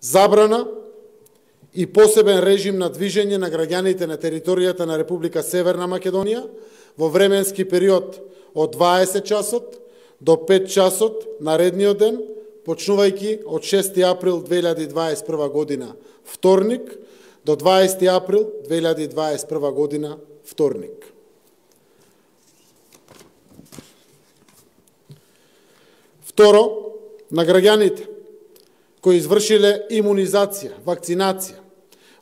забрана и посебен режим на движење на граѓаните на територијата на Република Северна Македонија во временски период од 20 часот до 5 часот наредниот ден, почнувајќи од 6 април 2021 година вторник до 20 април 2021 година вторник. Второ, на граѓаните кои извршиле имунизација, вакцинација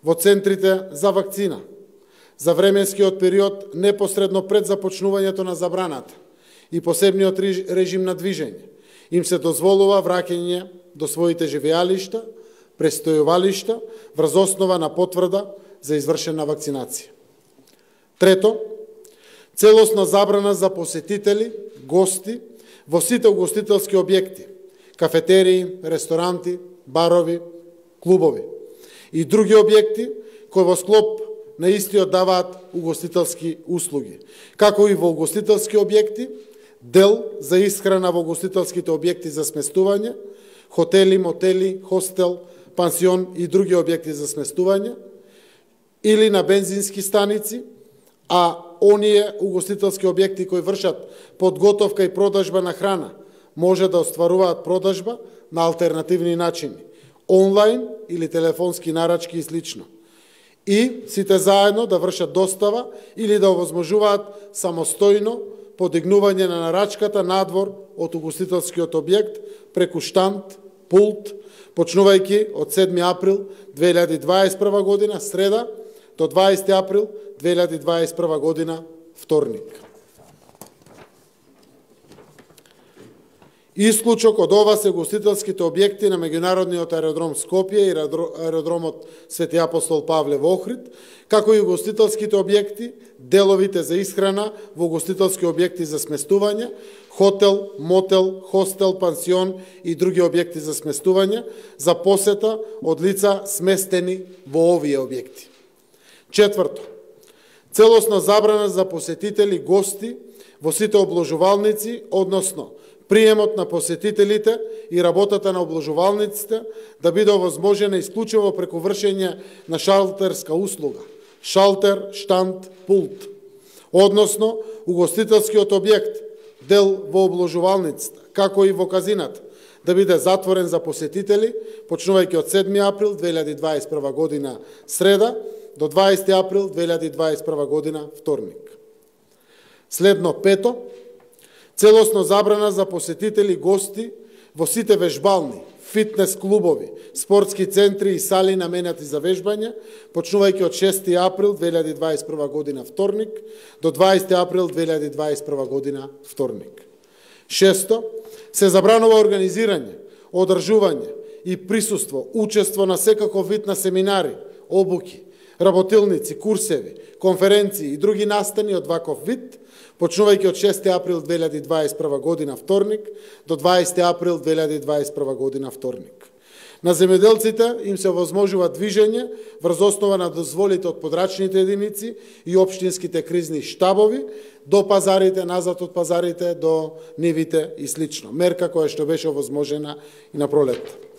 во центрите за вакцина за временскиот период непосредно пред започнувањето на забраната и посебниот режим на движење, им се дозволува враќање до своите живеалишта, престојувалишта врз основа на потврда за извршена вакцинација. Трето, целосна забрана за посетители, гости во сите угостителски објекти, кафетерии, ресторанти, барови, клубови и други објекти кои во склоп на истиот даваат угостителски услуги, како и во угостителски објекти, дел за исхрана во угостителските објекти за сместување, хотели, мотели, хостел, пансион и други објекти за сместување, или на бензински станици, а оние угостителски објекти кои вршат подготовка и продажба на храна може да остваруваат продажба на алтернативни начини, онлайн или телефонски нарачки и слично. И сите заедно да вршат достава или да овозможуваат самостојно подигнување на нарачката надвор од угостителскиот објект преку штанд, пулт, почнувајќи од 7 април 2021 година среда до 20 април 2021 година вторник. Исклучок од ова се угостителските објекти на меѓународниот аеродром Скопје и аеродромот Свети апостол Павле во Охрид, како и угостителските објекти, деловите за исхрана во угостителски објекти за сместување, хотел, мотел, хостел, пансион и други објекти за сместување, за посета од лица сместени во овие објекти. Четврто, целосна забрана за посетители, гости во сите обложувалници, односно приемот на посетителите и работата на обложувалниците да биде овозможена исклучиво преку вршење на шалтерска услуга, шалтер, штанд, пулт, односно угостителскиот објект, дел во обложувалницата, како и во казината, да биде затворен за посетители, почнувајќи од 7 април 2021 година среда до 20 април 2021 година вторник. Следно пето, целосно забрана за посетители, гости во сите вежбални, фитнес клубови, спортски центри и сали наменати за вежбање, почнувајќи од 6 април 2021 година вторник до 20 април 2021 година вторник. Шесто, се забранува организирање, одржување и присуство, учество на секаков вид на семинари, обуки, работилници, курсеви, конференции и други настани од ваков вид, почнувајќи од 6 април 2021 година вторник до 20 април 2021 година вторник. На земјоделците им се овозможува движење врз основа на дозволите од подрачните единици и општинските кризни штабови до пазарите, назад од пазарите до нивите и слично. Мерка која што беше овозможена и на пролетта.